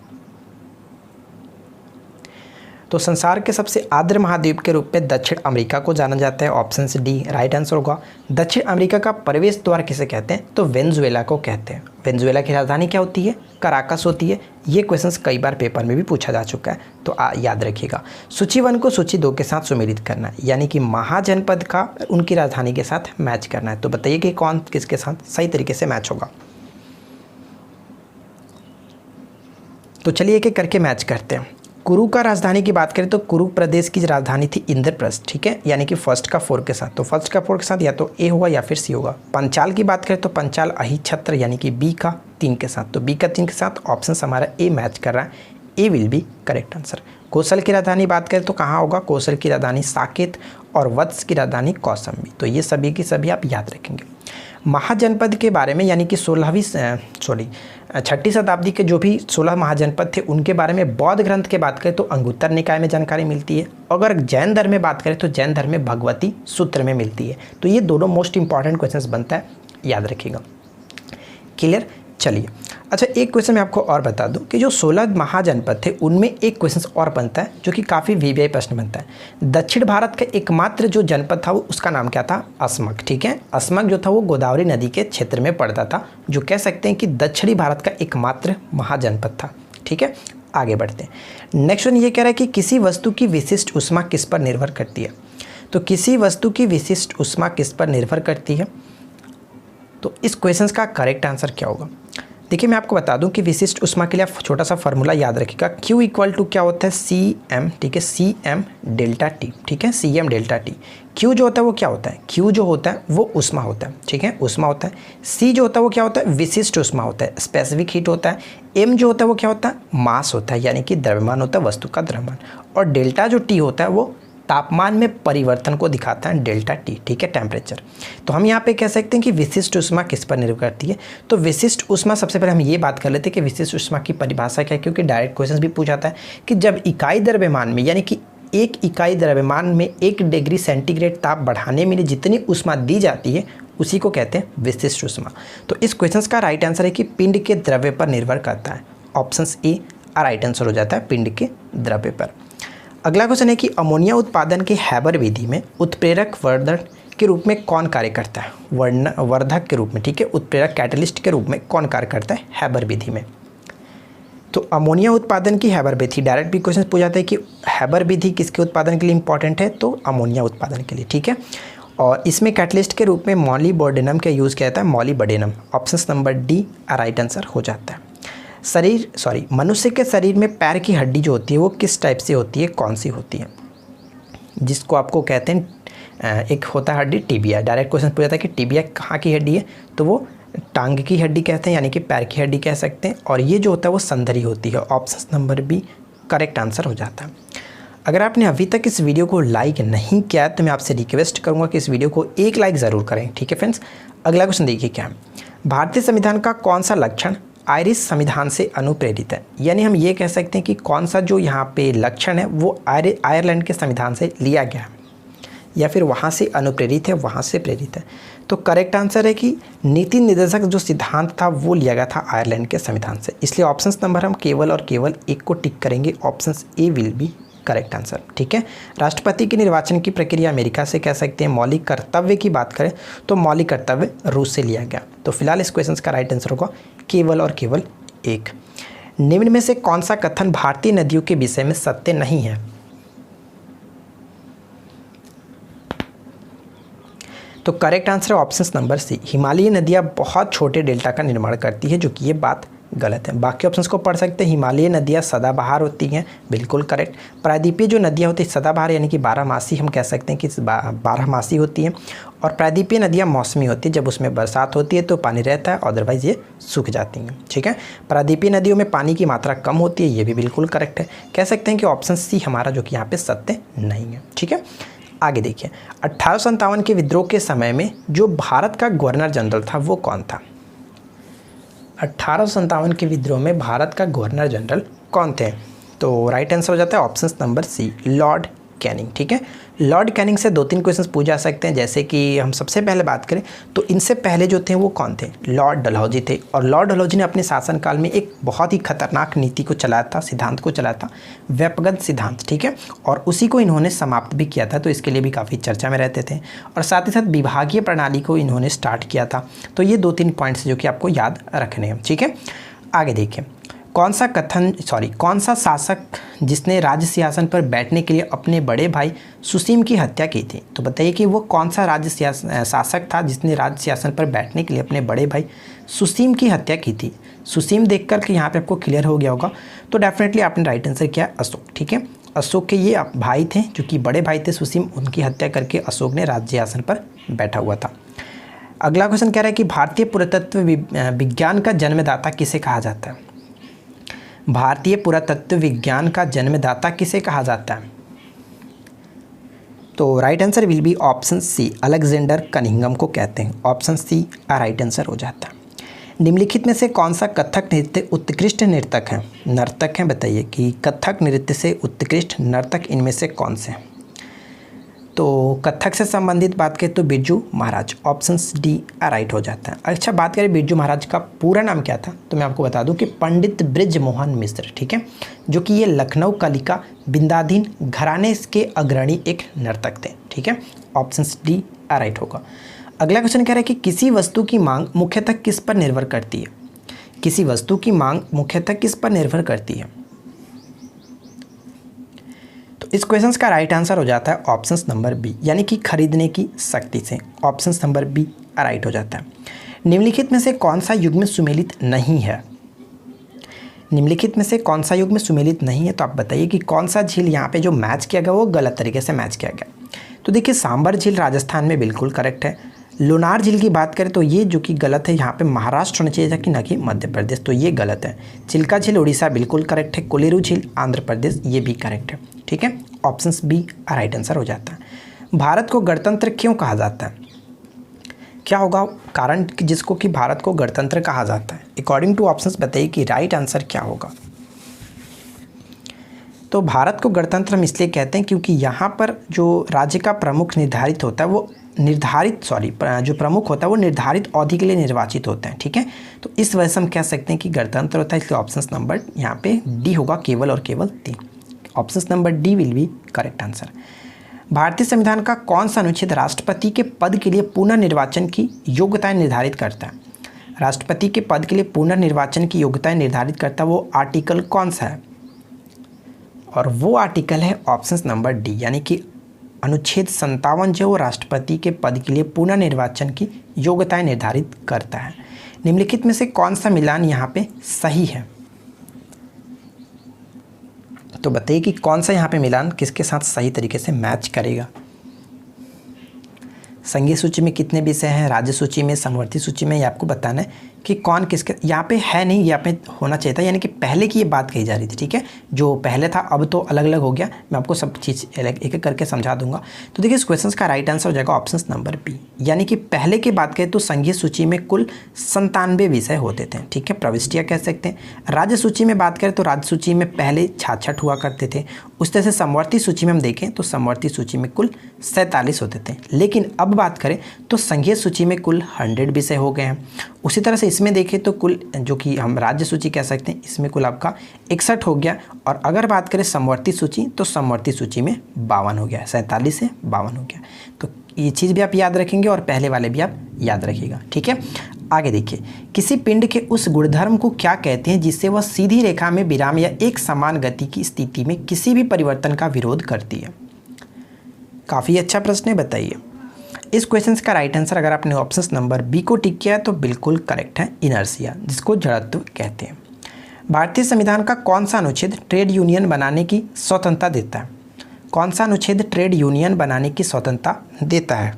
तो संसार के सबसे आर्द्र महाद्वीप के रूप में दक्षिण अमेरिका को जाना जाता है, ऑप्शन डी राइट आंसर होगा। दक्षिण अमेरिका का प्रवेश द्वार किसे कहते हैं, तो वेनेजुएला को कहते हैं। वेनेजुएला की राजधानी क्या होती है, कराकस होती है। ये क्वेश्चंस कई बार पेपर में भी पूछा जा चुका है, तो याद रखिएगा। सूची 1 को सूची 2 के साथ सुमेलित करना है, यानी कि महाजनपद का उनकी राजधानी के साथ मैच करना है। तो बताइए कि कौन किसके साथ सही तरीके से मैच होगा। तो चलिए एक एक करके मैच करते हैं। कुरु का राजधानी की बात करें तो कुरु प्रदेश की राजधानी थी इंद्रप्रस्थ, ठीक है, यानी कि फर्स्ट का 4 के साथ। तो फर्स्ट का 4 के साथ या तो ए होगा या फिर सी होगा। पंचाल की बात करें तो पंचाल अहिछत्र यानी कि बी का 3 के साथ। तो बी का 3 के साथ ऑप्शन हमारा ए मैच कर रहा है, ए विल बी करेक्ट आंसर। कौशल की राजधानी बात करें तो कहाँ होगा, कौशल की राजधानी साकेत और वत्स की राजधानी कौशाम्बी। तो ये सभी की सभी आप याद रखेंगे। महाजनपद के बारे में यानी कि 6ठी शताब्दी के जो भी 16 महाजनपद थे उनके बारे में बौद्ध ग्रंथ के बात करें तो अंगुत्तर निकाय में जानकारी मिलती है। अगर जैन धर्म में बात करें तो जैन धर्म में भगवती सूत्र में मिलती है। तो ये दोनों मोस्ट इंपॉर्टेंट क्वेश्चंस बनता है, याद रखिएगा। क्लियर। चलिए अच्छा, एक क्वेश्चन मैं आपको और बता दूं कि जो 16 महाजनपद थे उनमें एक क्वेश्चन और बनता है जो कि काफ़ी वीवीआई प्रश्न बनता है। दक्षिण भारत का एकमात्र जो जनपद था वो उसका नाम क्या था, अस्मक, ठीक है। अस्मक जो था वो गोदावरी नदी के क्षेत्र में पड़ता था, जो कह सकते हैं कि दक्षिणी भारत का एकमात्र महाजनपद था, ठीक है। आगे बढ़ते हैं। नेक्स्ट वन ये कह रहा है कि किसी वस्तु की विशिष्ट ऊष्मा किस पर निर्भर करती है। तो किसी वस्तु की विशिष्ट ऊष्मा किस पर निर्भर करती है, तो इस क्वेश्चन का करेक्ट आंसर क्या होगा। देखिए मैं आपको बता दूं कि विशिष्ट ऊष्मा के लिए आप छोटा सा फॉर्मूला याद रखिएगा। Q इक्वल टू क्या होता है, CM, ठीक है, CM डेल्टा T, ठीक है, CM डेल्टा T। Q जो होता है वो क्या होता है, Q जो होता है वो ऊष्मा होता है, ठीक है, ऊष्मा होता है। C जो होता है वो क्या होता है, विशिष्ट ऊष्मा होता है, स्पेसिफिक हीट होता है। M जो होता है वो क्या होता है, मास होता है, यानी कि द्रव्यमान होता है, वस्तु का द्रव्यमान। और डेल्टा जो T होता है वो तापमान में परिवर्तन को दिखाता है, डेल्टा T, ठीक है, टेम्परेचर। तो हम यहाँ पे कह सकते हैं कि विशिष्ट ऊष्मा किस पर निर्भर करती है। तो विशिष्ट ऊष्मा, सबसे पहले हम ये बात कर लेते हैं कि विशिष्ट ऊष्मा की परिभाषा क्या है, क्योंकि डायरेक्ट क्वेश्चन भी पूछा जाता है कि जब इकाई द्रव्यमान में यानी कि एक इकाई द्रव्यमान में 1 डिग्री सेंटीग्रेड ताप बढ़ाने में जितनी ऊष्मा दी जाती है उसी को कहते हैं विशिष्ट ऊष्मा। तो इस क्वेश्चन का राइट आंसर है कि पिंड के द्रव्य पर निर्भर करता है, ऑप्शन ए राइट आंसर हो जाता है, पिंड के द्रव्य पर। अगला क्वेश्चन है कि अमोनिया उत्पादन के हैबर विधि में उत्प्रेरक वर्धक के रूप में कौन कार्य करता है, वर्धक के रूप में, ठीक है, उत्प्रेरक कैटलिस्ट के रूप में कौन कार्य करता है हैबर विधि में। तो अमोनिया उत्पादन की हैबर विधि, डायरेक्ट भी क्वेश्चन पूछ जाता है कि हैबर विधि किसके उत्पादन के लिए इंपॉर्टेंट है, तो अमोनिया उत्पादन के लिए, ठीक है। और इसमें कैटलिस्ट के रूप में मॉलिबोडेनम का यूज़ किया जाता है, molybdenum, option number D right answer हो जाता है। मनुष्य के शरीर में पैर की हड्डी जो होती है वो किस टाइप से होती है, कौन सी होती है, जिसको आपको कहते हैं, एक होता है हड्डी टिबिया। डायरेक्ट क्वेश्चन पूछा था कि टिबिया कहाँ की हड्डी है, तो वो टांग की हड्डी कहते हैं, यानी कि पैर की हड्डी कह सकते हैं। और ये जो होता है वो संधरी होती है, option number B correct answer हो जाता है। अगर आपने अभी तक इस वीडियो को लाइक नहीं किया तो मैं आपसे रिक्वेस्ट करूँगा कि इस वीडियो को एक लाइक ज़रूर करें, ठीक है फ्रेंड्स। अगला क्वेश्चन देखिए क्या है, भारतीय संविधान का कौन सा लक्षण आयरिश संविधान से अनुप्रेरित है। यानी हम ये कह सकते हैं कि कौन सा जो यहाँ पे लक्षण है वो आयरलैंड के संविधान से लिया गया है या फिर वहाँ से अनुप्रेरित है, वहाँ से प्रेरित है। तो करेक्ट आंसर है कि नीति निर्देशक जो सिद्धांत था वो लिया गया था आयरलैंड के संविधान से। इसलिए ऑप्शन नंबर हम केवल और केवल एक को टिक करेंगे, option A will be correct answer, ठीक है। राष्ट्रपति के निर्वाचन की प्रक्रिया अमेरिका से कह सकते हैं। मौलिक कर्तव्य की बात करें तो मौलिक कर्तव्य रूस से लिया गया। तो फिलहाल इस क्वेश्चन का राइट आंसर होगा केवल और केवल एक। निम्न में से कौन सा कथन भारतीय नदियों के विषय में सत्य नहीं है। तो करेक्ट आंसर है ऑप्शन नंबर सी, हिमालयी नदियाँ बहुत छोटे डेल्टा का निर्माण करती है, जो कि ये बात गलत है। बाकी ऑप्शंस को पढ़ सकते हैं। हिमालयी नदियाँ सदाबहार होती हैं, बिल्कुल करेक्ट। प्रायद्वीपीय जो नदियाँ होती हैं सदाबहार यानी कि 12 हम कह सकते हैं कि 12 होती हैं। और प्रायद्वीपीय नदियाँ मौसमी होती है, जब उसमें बरसात होती है तो पानी रहता है, अदरवाइज़ ये सूख जाती हैं, ठीक है। प्रायद्वीपीय नदियों में पानी की मात्रा कम होती है, ये भी बिल्कुल करेक्ट है। कह सकते हैं कि ऑप्शन सी हमारा जो कि यहाँ पे सत्य नहीं है, ठीक है। आगे देखिए, 1857 के विद्रोह के समय में जो भारत का गवर्नर जनरल था वो कौन था। 1857 के विद्रोह में भारत का गवर्नर जनरल कौन थे, तो राइट आंसर हो जाता है option number C, Lord Canning. ठीक है, लॉर्ड कैनिंग से 2-3 क्वेश्चंस पूछे जा सकते हैं। जैसे कि हम सबसे पहले बात करें तो इनसे पहले जो थे वो कौन थे, लॉर्ड डलहौजी थे। और लॉर्ड डलहौजी ने अपने शासनकाल में एक बहुत ही खतरनाक नीति को चलाया था, सिद्धांत को चलाया था, व्यपगत सिद्धांत। ठीक है, और उसी को इन्होंने समाप्त भी किया था, तो इसके लिए भी काफ़ी चर्चा में रहते थे। और साथ ही साथ विभागीय प्रणाली को इन्होंने स्टार्ट किया था। तो ये 2-3 पॉइंट्स जो कि आपको याद रखने हैं। ठीक है, आगे देखिए, कौन सा शासक जिसने राज्य सिंहासन पर बैठने के लिए अपने बड़े भाई सुसीम की हत्या की थी। तो बताइए कि वो कौन सा राज्य शासक था जिसने राज्य सिंहासन पर बैठने के लिए अपने बड़े भाई सुसीम की हत्या की थी। सुसीम देखकर कि यहाँ पे आपको क्लियर हो गया होगा, तो डेफिनेटली आपने राइट आंसर किया अशोक। ठीक है, अशोक के ये भाई थे जो कि बड़े भाई थे सुसीम, उनकी हत्या करके अशोक ने राज्य सिंहासन पर बैठा हुआ था। अगला क्वेश्चन कह रहा है कि भारतीय पुरातत्व विज्ञान का जन्मदाता किसे कहा जाता है। भारतीय पुरातत्व विज्ञान का जन्मदाता किसे कहा जाता है। तो right answer will be option C, Alexander Cunningham को कहते हैं। ऑप्शन सी राइट आंसर हो जाता है। निम्नलिखित में से कौन सा कथक नृत्य उत्कृष्ट नर्तक है बताइए कि कथक नृत्य से उत्कृष्ट नर्तक इनमें से कौन से हैं। तो कथक से संबंधित बात करें तो Birju Maharaj, option D right हो जाता है। अच्छा, बात करें बिरजू महाराज का पूरा नाम क्या था, तो मैं आपको बता दूं कि पंडित बृजमोहन मिश्र। ठीक है, जो कि ये लखनऊ कलिका बिंदाधीन घराने के अग्रणी एक नर्तक थे। ठीक है, ऑप्शन डी राइट होगा। अगला क्वेश्चन कह रहा है कि किसी वस्तु की मांग मुख्यतः किस पर निर्भर करती है। किसी वस्तु की मांग मुख्यतः किस पर निर्भर करती है। तो इस क्वेश्चन का राइट आंसर हो जाता है ऑप्शन नंबर बी, यानी कि खरीदने की शक्ति से। ऑप्शन नंबर बी राइट हो जाता है। निम्नलिखित में से कौन सा युग्म सुमेलित नहीं है। निम्नलिखित में से कौन सा युग्म सुमेलित नहीं है, तो आप बताइए कि कौन सा झील यहाँ पे जो मैच किया गया वो गलत तरीके से मैच किया गया। तो देखिए, सांबर झील राजस्थान में बिल्कुल करेक्ट है। लोनार झील की बात करें तो ये जो कि गलत है, यहाँ पे महाराष्ट्र होना चाहिए था कि न कि मध्य प्रदेश, तो ये गलत है। चिल्का झील उड़ीसा बिल्कुल करेक्ट है। कोलेरू झील आंध्र प्रदेश, ये भी करेक्ट है। ठीक है, ऑप्शन बी राइट आंसर हो जाता है। भारत को गणतंत्र क्यों कहा जाता है, क्या होगा कारण जिसको कि भारत को गणतंत्र कहा जाता है। अकॉर्डिंग टू ऑप्शंस बताइए कि राइट आंसर क्या होगा। तो भारत को गणतंत्र हम इसलिए कहते हैं क्योंकि यहाँ पर जो राज्य का प्रमुख निर्धारित होता है वो जो प्रमुख होता है वो निर्धारित अवधि के लिए निर्वाचित होते हैं। ठीक है, तो इस वजह से हम कह सकते हैं कि गणतंत्र होता है, इसलिए ऑप्शन नंबर यहाँ पे डी होगा, केवल और केवल 3। Option number D will be correct answer. भारतीय संविधान का कौन सा अनुच्छेद राष्ट्रपति के पद के लिए पुनर्निर्वाचन की योग्यताएं निर्धारित करता है। राष्ट्रपति के पद के लिए पुनर्निर्वाचन की योग्यताएं निर्धारित करता है वो आर्टिकल कौन सा है, और वो आर्टिकल है ऑप्शन नंबर डी, यानी कि अनुच्छेद 57 जो वो राष्ट्रपति के पद के लिए पुनर्निर्वाचन की योग्यताएं निर्धारित करता है। निम्नलिखित में से कौन सा मिलान यहाँ पे सही है, तो बताइए कि कौन सा यहाँ पे मिलान किसके साथ सही तरीके से मैच करेगा। संघीय सूची में कितने विषय हैं, राज्य सूची में, समवर्ती सूची में, ये आपको बताना है कि कौन किसके यहाँ पे है नहीं, यहाँ पे होना चाहिए था, यानी कि पहले की ये बात कही जा रही थी। ठीक है, जो पहले था अब तो अलग अलग हो गया। मैं आपको सब चीज़ एक एक करके समझा दूंगा। तो देखिए, इस क्वेश्चन का राइट आंसर हो जाएगा ऑप्शन नंबर बी, यानी कि पहले की बात करें तो संघीय सूची में कुल 97 विषय होते थे। ठीक है, प्रविष्टियाँ कह सकते हैं। राज्य सूची में बात करें तो राज्य सूची में पहले 66 हुआ करते थे। उस तरह से समवर्ती सूची में हम देखें तो समवर्ती सूची में कुल 47 होते थे। लेकिन अब बात करें तो संघीय सूची में कुल 100 विषय हो गए हैं। उसी तरह से इसमें देखें तो कुल जो कि हम राज्य सूची कह सकते हैं, इसमें कुल आपका 61 हो गया। और अगर बात करें समवर्ती सूची तो समवर्ती सूची में 52 हो गया, 47 से 52 हो गया। तो ये चीज़ भी आप याद रखेंगे और पहले वाले भी आप याद रखिएगा। ठीक है, आगे देखिए, किसी पिंड के उस गुणधर्म को क्या कहते हैं जिससे वह सीधी रेखा में विराम या एक समान गति की स्थिति में किसी भी परिवर्तन का विरोध करती है। काफ़ी अच्छा प्रश्न है, बताइए। इस क्वेश्चन का राइट आंसर अगर आपने ऑप्शन नंबर बी को टिक किया तो बिल्कुल करेक्ट है, इनर्शिया, जिसको जड़त्व कहते हैं। भारतीय संविधान का कौन सा अनुच्छेद ट्रेड यूनियन बनाने की स्वतंत्रता देता है। कौन सा अनुच्छेद ट्रेड यूनियन बनाने की स्वतंत्रता देता है।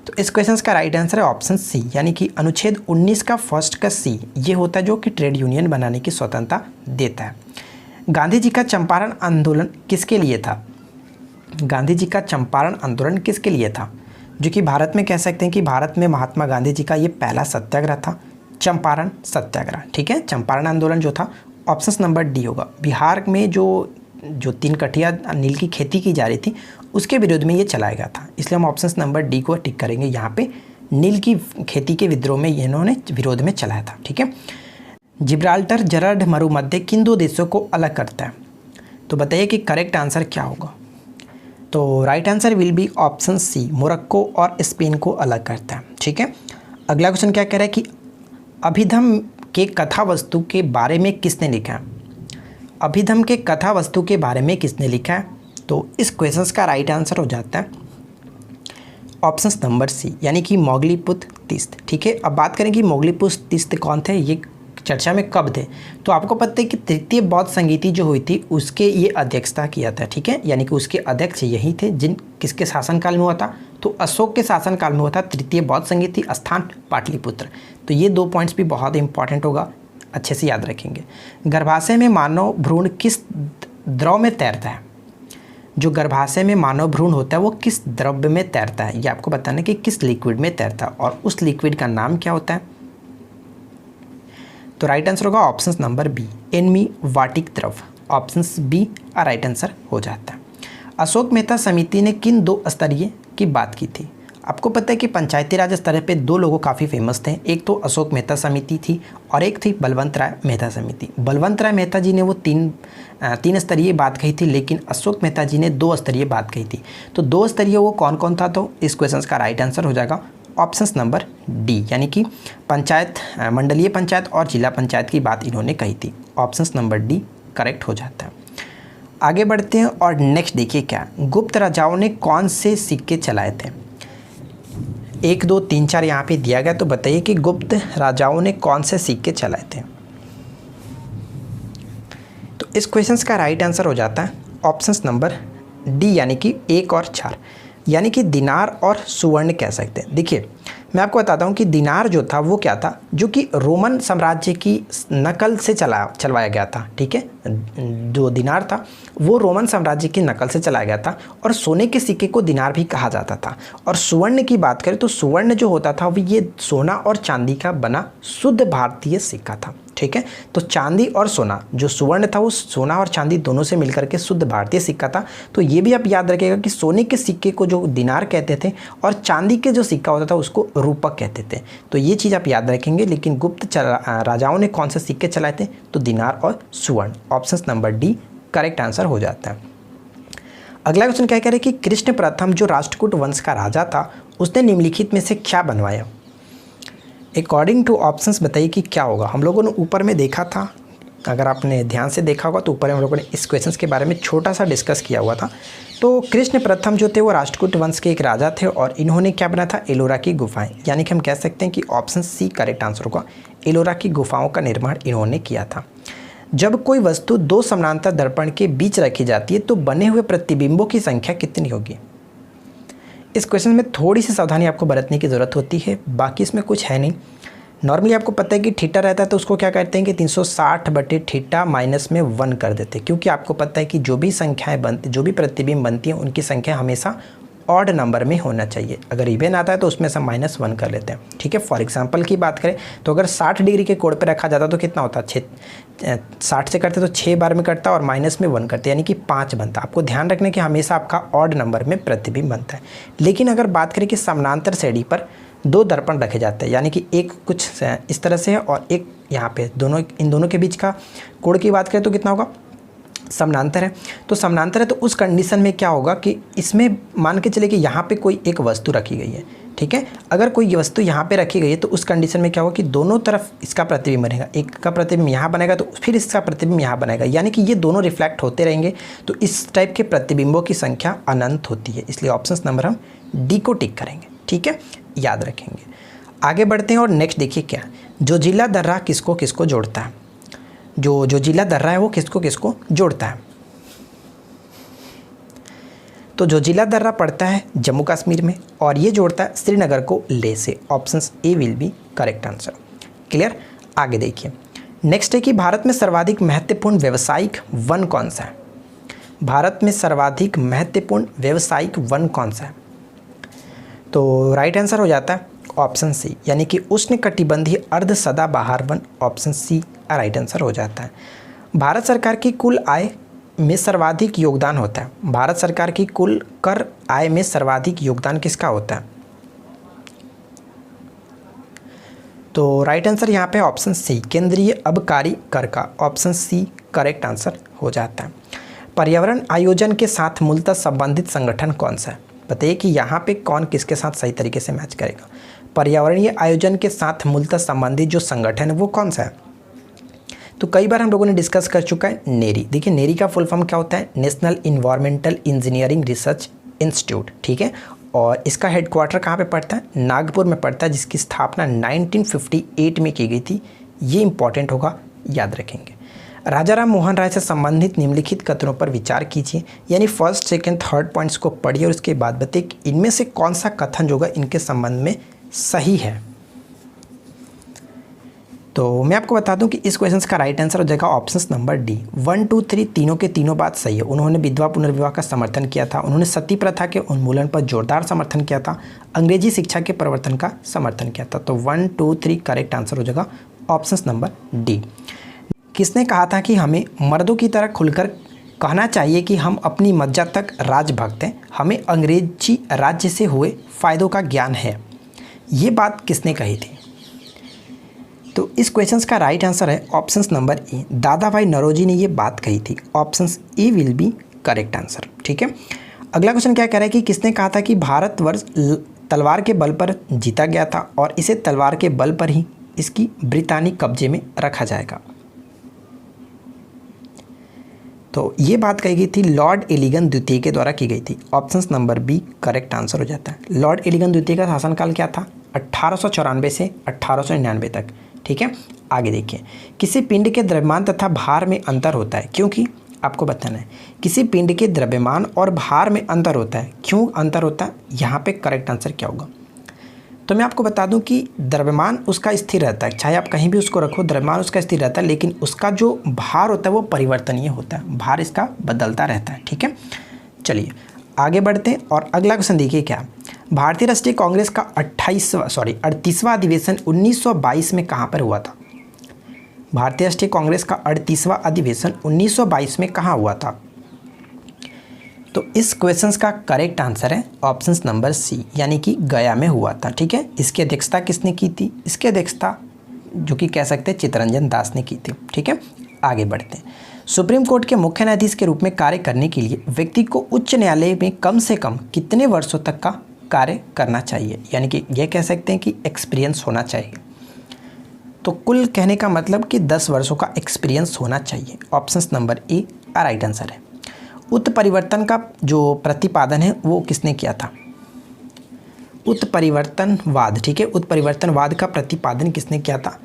तो इस क्वेश्चन का राइट आंसर है ऑप्शन सी, यानी कि अनुच्छेद 19 का फर्स्ट का सी, ये होता है जो कि ट्रेड यूनियन बनाने की स्वतंत्रता देता है। गांधी जी का चंपारण आंदोलन किसके लिए था। गांधी जी का चंपारण आंदोलन किसके लिए था, जो कि भारत में कह सकते हैं कि भारत में महात्मा गांधी जी का ये पहला सत्याग्रह था, चंपारण सत्याग्रह। ठीक है, चंपारण आंदोलन जो था ऑप्शन नंबर डी होगा। बिहार में जो जो 3 कठिया नील की खेती की जा रही थी उसके विरोध में ये चलाया गया था, इसलिए हम ऑप्शन नंबर डी को टिक करेंगे। यहाँ पे नील की खेती के विद्रोह में इन्होंने विरोध में चलाया था। ठीक है, जिब्राल्टर जरड मरुमध्य किन 2 देशों को अलग करता है? तो बताइए कि करेक्ट आंसर क्या होगा। तो right answer will be option C, Morocco और स्पेन को अलग करता है। ठीक है, अगला क्वेश्चन क्या कह रहा है कि अभिधम के कथा वस्तु के बारे में किसने लिखा है? अभिधम के कथा वस्तु के बारे में किसने लिखा है? तो इस क्वेश्चन का राइट आंसर हो जाता है ऑप्शन नंबर सी, यानी कि मोगलीपुत्र तीस्त। ठीक है, अब बात करें कि मोगलीपुत्र तीस्त कौन थे, ये चर्चा में कब थे? तो आपको पता है कि तृतीय बौद्ध संगीति जो हुई थी उसके ये अध्यक्षता किया था। ठीक है, यानी कि उसके अध्यक्ष यही थे जिन किसके शासनकाल में हुआ था? तो अशोक के शासनकाल में हुआ था तृतीय बौद्ध संगीति, स्थान पाटलिपुत्र। तो ये 2 पॉइंट्स भी बहुत इंपॉर्टेंट होगा, अच्छे से याद रखेंगे। गर्भाशय में मानव भ्रूण किस द्रव में तैरता है? जो गर्भाशय में मानव भ्रूण होता है वो किस द्रव्य में तैरता है, ये आपको बताना है कि किस लिक्विड में तैरता है और उस लिक्विड का नाम क्या होता है? तो राइट आंसर होगा ऑप्शन नंबर बी, एनमी-वाटिक द्रव। ऑप्शन बी राइट आंसर हो जाता है। अशोक मेहता समिति ने किन 2 स्तरीय की बात की थी? आपको पता है कि पंचायती राज स्तर पे 2 लोगों काफ़ी फेमस थे, एक तो अशोक मेहता समिति थी और एक थी बलवंत राय मेहता समिति। बलवंत राय मेहता जी ने वो 3 स्तरीय बात कही थी, लेकिन अशोक मेहता जी ने 2 स्तरीय बात कही थी। तो 2 स्तरीय वो कौन कौन था? तो इस क्वेश्चन का राइट आंसर हो जाएगा ऑप्शन नंबर डी, यानी कि पंचायत, मंडलीय पंचायत और जिला पंचायत की बात इन्होंने कही थी। ऑप्शन नंबर डी करेक्ट हो जाता है। आगे बढ़ते हैं और नेक्स्ट देखिए क्या, गुप्त राजाओं ने कौन से सिक्के चलाए थे? 1 2 3 4 यहाँ पे दिया गया, तो बताइए कि गुप्त राजाओं ने कौन से सिक्के चलाए थे? तो इस क्वेश्चन का राइट आंसर हो जाता है ऑप्शन नंबर डी, यानी कि 1 और 4, यानी कि दिनार और सुवर्ण कह सकते हैं। देखिए मैं आपको बताता हूँ कि दिनार जो था वो क्या था, जो कि रोमन साम्राज्य की नकल से चलवाया गया था। ठीक है, जो दिनार था वो रोमन साम्राज्य की नकल से चलाया गया था और सोने के सिक्के को दिनार भी कहा जाता था। और सुवर्ण की बात करें तो सुवर्ण जो होता था वो ये सोना और चांदी का बना शुद्ध भारतीय सिक्का था। ठीक है, तो चांदी और सोना, जो सुवर्ण था वो सोना और चांदी दोनों से मिलकर के शुद्ध भारतीय सिक्का था। तो ये भी आप याद रखिएगा कि सोने के सिक्के को जो दिनार कहते थे और चांदी के जो सिक्का होता था उसको रूपक कहते थे। तो ये चीज़ आप याद रखेंगे। लेकिन गुप्त राजाओं ने कौन से सिक्के चलाए थे? तो दिनार और सुवर्ण। Option number D correct answer हो जाता है। अगला क्वेश्चन क्या कह रहे हैं कि कृष्ण प्रथम जो राष्ट्रकूट वंश का राजा था उसने निम्नलिखित में से क्या बनवाया? अकॉर्डिंग टू ऑप्शंस बताइए कि क्या होगा। हम लोगों ने ऊपर में देखा था, अगर आपने ध्यान से देखा होगा तो ऊपर में हम लोगों ने इस क्वेश्चन के बारे में छोटा सा डिस्कस किया हुआ था। तो कृष्ण प्रथम जो थे वो राष्ट्रकूट वंश के एक राजा थे और इन्होंने क्या बनाया था? एलोरा की गुफाएं, यानी कि हम कह सकते हैं कि ऑप्शन सी करेक्ट आंसर होगा। एलोरा की गुफाओं का निर्माण इन्होंने किया था। जब कोई वस्तु 2 समानांतर दर्पण के बीच रखी जाती है तो बने हुए प्रतिबिंबों की संख्या कितनी होगी? इस क्वेश्चन में थोड़ी सी सावधानी आपको बरतने की ज़रूरत होती है, बाकी इसमें कुछ है नहीं। नॉर्मली आपको पता है कि थीटा रहता है तो उसको क्या करते हैं कि 360/थीटा माइनस में 1 कर देते हैं, क्योंकि आपको पता है कि जो भी संख्याएं बनती, जो भी प्रतिबिंब बनती हैं उनकी संख्या हमेशा ऑड नंबर में होना चाहिए। अगर इवन आता है तो उसमें से -1 कर लेते हैं। ठीक है, फॉर एग्जांपल की बात करें तो अगर 60 डिग्री के कोण पे रखा जाता तो कितना होता? 60 से करते तो 6 बार में कटता और माइनस में 1 करते, यानी कि 5 बनता। आपको ध्यान रखना कि हमेशा आपका ऑड नंबर में प्रतिबिंब बनता है। लेकिन अगर बात करें कि समानांतर श्रेणी पर 2 दर्पण रखे जाते हैं, यानी कि एक कुछ इस तरह से है और एक यहाँ पे, दोनों इन दोनों के बीच का कोण की बात करें तो कितना होगा? समानांतर है। तो समानांतर है तो उस कंडीशन में क्या होगा कि इसमें मान के चले कि यहाँ पे कोई एक वस्तु रखी गई है। ठीक है, अगर कोई वस्तु यहाँ पे रखी गई है तो उस कंडीशन में क्या होगा कि दोनों तरफ इसका प्रतिबिंब बनेगा। एक का प्रतिबिंब यहाँ बनेगा तो फिर इसका प्रतिबिंब यहाँ बनेगा, यानी कि ये दोनों रिफ्लेक्ट होते रहेंगे। तो इस टाइप के प्रतिबिंबों की संख्या अनंत होती है, इसलिए ऑप्शन नंबर हम डी को टिक करेंगे। ठीक है, याद रखेंगे। आगे बढ़ते हैं और नेक्स्ट देखिए क्या, जो जिला दर्रा किसको किसको जोड़ता है? जो जिला दर्रा है वो किसको किसको जोड़ता है? तो जो जिला दर्रा पड़ता है जम्मू कश्मीर में और ये जोड़ता है श्रीनगर को लेह से। Option A will be correct answer. Clear? आगे देखिए, नेक्स्ट है कि भारत में सर्वाधिक महत्वपूर्ण व्यावसायिक वन कौन सा है? भारत में सर्वाधिक महत्वपूर्ण व्यावसायिक वन कौन सा है? तो राइट आंसर हो जाता है ऑप्शन सी, यानी कि उष्णकटिबंधीय अर्ध सदाबहार वन। ऑप्शन सी राइट आंसर हो जाता है। भारत सरकार की कुल आय में सर्वाधिक योगदान होता है? भारत सरकार की कुल कर आय में सर्वाधिक योगदान किसका होता है? तो राइट आंसर यहाँ पे ऑप्शन सी, केंद्रीय अबकारी कर का। ऑप्शन सी करेक्ट आंसर हो जाता है। पर्यावरण आयोजन के साथ मूलतः संबंधित संगठन कौन सा है? बताइए कि यहाँ पे कौन किसके साथ सही तरीके से मैच करेगा। पर्यावरणीय आयोजन के साथ मूलतः संबंधित जो संगठन है वो कौन सा है? तो कई बार हम लोगों ने डिस्कस कर चुका है नेरी। देखिए नेरी का फुल फॉर्म क्या होता है? National environmental engineering research institute, ठीक है। और इसका हेडक्वार्टर कहाँ पे पड़ता है? नागपुर में पड़ता है, जिसकी स्थापना 1958 में की गई थी। ये इंपॉर्टेंट होगा, याद रखेंगे। राजा राम मोहन राय से संबंधित निम्नलिखित कथनों पर विचार कीजिए, यानी फर्स्ट सेकंड थर्ड पॉइंट्स को पढ़िए और उसके बाद बताइए कि इनमें से कौन सा कथन जो होगा इनके संबंध में सही है। तो मैं आपको बता दूं कि इस क्वेश्चन का राइट आंसर हो जाएगा ऑप्शन नंबर डी। 1 2 3 तीनों के तीनों बात सही है। उन्होंने विधवा पुनर्विवाह का समर्थन किया था, उन्होंने सती प्रथा के उन्मूलन पर जोरदार समर्थन किया था, अंग्रेजी शिक्षा के प्रवर्तन का समर्थन किया था। तो 1 2 3 करेक्ट आंसर हो जाएगा ऑप्शन नंबर डी। किसने कहा था कि हमें मर्दों की तरह खुलकर कहना चाहिए कि हम अपनी मज्जा तक राजभक्त हैं, हमें अंग्रेजी राज्य से हुए फायदों का ज्ञान है? ये बात किसने कही थी? तो इस क्वेश्चन का राइट आंसर है ऑप्शन नंबर ए, दादा भाई नौरोजी ने ये बात कही थी। Option A will be correct answer, ठीक है। अगला क्वेश्चन क्या कह रहा है कि किसने कहा था कि भारतवर्ष तलवार के बल पर जीता गया था और इसे तलवार के बल पर ही इसकी ब्रितानी कब्जे में रखा जाएगा? तो ये बात कही गई थी लॉर्ड एलिगन द्वितीय के द्वारा की गई थी। Option number B correct answer हो जाता है। लॉर्ड एलिगन द्वितीय का शासनकाल क्या था? 1894 से 1899 तक, ठीक है। आगे देखिए, किसी पिंड के द्रव्यमान तथा भार में अंतर होता है क्योंकि? आपको बताना है किसी पिंड के द्रव्यमान और भार में अंतर होता है, क्यों अंतर होता है? यहाँ पे करेक्ट आंसर क्या होगा? तो मैं आपको बता दूं कि द्रव्यमान उसका स्थिर रहता है, चाहे आप कहीं भी उसको रखो द्रव्यमान उसका स्थिर रहता है, लेकिन उसका जो भार होता है वो परिवर्तनीय होता है, भार इसका बदलता रहता है, ठीक है। चलिए आगे बढ़ते हैं और अगला क्वेश्चन देखिए क्या। भारतीय राष्ट्रीय कांग्रेस का 38वां अधिवेशन 1922 में कहाँ पर हुआ था? भारतीय राष्ट्रीय कांग्रेस का 38वां अधिवेशन 1922 में कहाँ हुआ था? तो इस क्वेश्चन का करेक्ट आंसर है ऑप्शन नंबर सी, यानी कि गया में हुआ था, ठीक है। इसकी अध्यक्षता किसने की थी? इसकी अध्यक्षता जो कि कह सकते हैं चित्तरंजन दास ने की थी, ठीक है। आगे बढ़ते हैं। सुप्रीम कोर्ट के मुख्य न्यायाधीश के रूप में कार्य करने के लिए व्यक्ति को उच्च न्यायालय में कम से कम कितने वर्षों तक का कार्य करना चाहिए? यानी कि यह कह सकते हैं कि एक्सपीरियंस होना चाहिए। तो कुल कहने का मतलब कि 10 वर्षों का एक्सपीरियंस होना चाहिए। Option number A right answer है। उत्परिवर्तन का जो प्रतिपादन है वो किसने किया था? उत्परिवर्तनवाद, ठीक है। उत्परिवर्तनवाद का प्रतिपादन किसने किया था?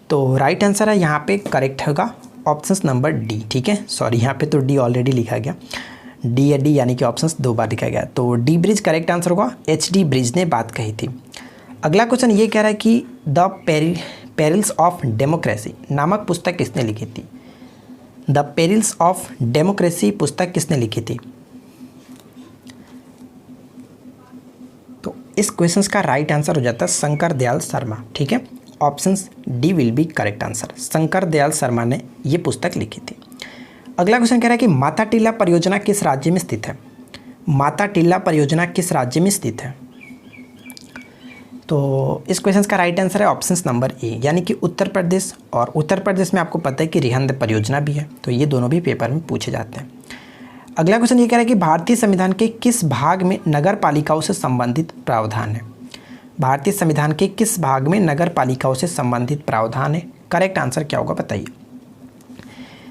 तो राइट आंसर है यहाँ पे करेक्ट होगा ऑप्शन नंबर डी, ठीक है। सॉरी यहाँ पे तो डी ऑलरेडी लिखा गया, डी या डी यानी कि ऑप्शन 2 बार लिखा गया। तो डी ब्रिज करेक्ट आंसर होगा। HD ब्रिज ने बात कही थी। अगला क्वेश्चन ये कह रहा है कि द पेरिल्स ऑफ डेमोक्रेसी नामक पुस्तक किसने लिखी थी? द पेरिल्स ऑफ डेमोक्रेसी पुस्तक किसने लिखी थी? तो इस क्वेश्चन का राइट आंसर हो जाता है शंकर दयाल शर्मा, ठीक है। Option D will be correct answer. Shankar Dayal Sharma ने ये पुस्तक लिखी थी। अगला क्वेश्चन कह रहा है कि माता टीला परियोजना किस राज्य में स्थित है? माता टीला परियोजना किस राज्य में स्थित है? तो इस क्वेश्चन का राइट आंसर है ऑप्शन नंबर ए, यानी कि उत्तर प्रदेश। और उत्तर प्रदेश में आपको पता है कि रिहंद परियोजना भी है, तो ये दोनों भी पेपर में पूछे जाते हैं। अगला क्वेश्चन ये कह रहा है कि भारतीय संविधान के किस भाग में नगर पालिकाओं से संबंधित प्रावधान है? भारतीय संविधान के किस भाग में नगर पालिकाओं से संबंधित प्रावधान है? करेक्ट आंसर क्या होगा बताइए।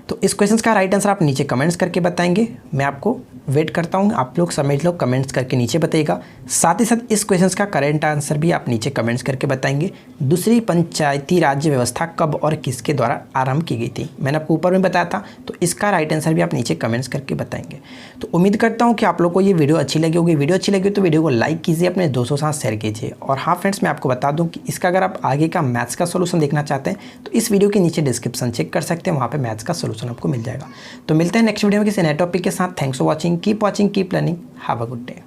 तो इस क्वेश्चन का राइट आंसर आप नीचे कमेंट्स करके बताएंगे। मैं आपको वेट करता हूँ, आप लोग समझ लो, कमेंट्स करके नीचे बताइएगा। साथ ही साथ इस क्वेश्चन का करेंट आंसर भी आप नीचे कमेंट्स करके बताएंगे। दूसरी पंचायती राज्य व्यवस्था कब और किसके द्वारा आरंभ की गई थी? मैंने आपको ऊपर में बताया था, तो इसका राइट आंसर भी आप नीचे कमेंट्स करके बताएंगे। तो उम्मीद करता हूँ कि आप लोग को ये वीडियो अच्छी लगी होगी। वीडियो अच्छी लगी तो वीडियो को लाइक कीजिए, अपने दोस्तों के साथ शेयर कीजिए। और हाँ फ्रेंड्स, मैं आपको बता दूँ कि इसका अगर आप आगे का मैथ्स का सोल्यूशन देखना चाहते हैं तो इस वीडियो के नीचे डिस्क्रिप्शन चेक कर सकते हैं, वहाँ पर मैथ्स का सोल्यूशन आपको मिल जाएगा। तो मिलते हैं नेक्स्ट वीडियो में किसी नए टॉपिक के साथ। Thanks for watching, keep watching, keep learning, have a good day.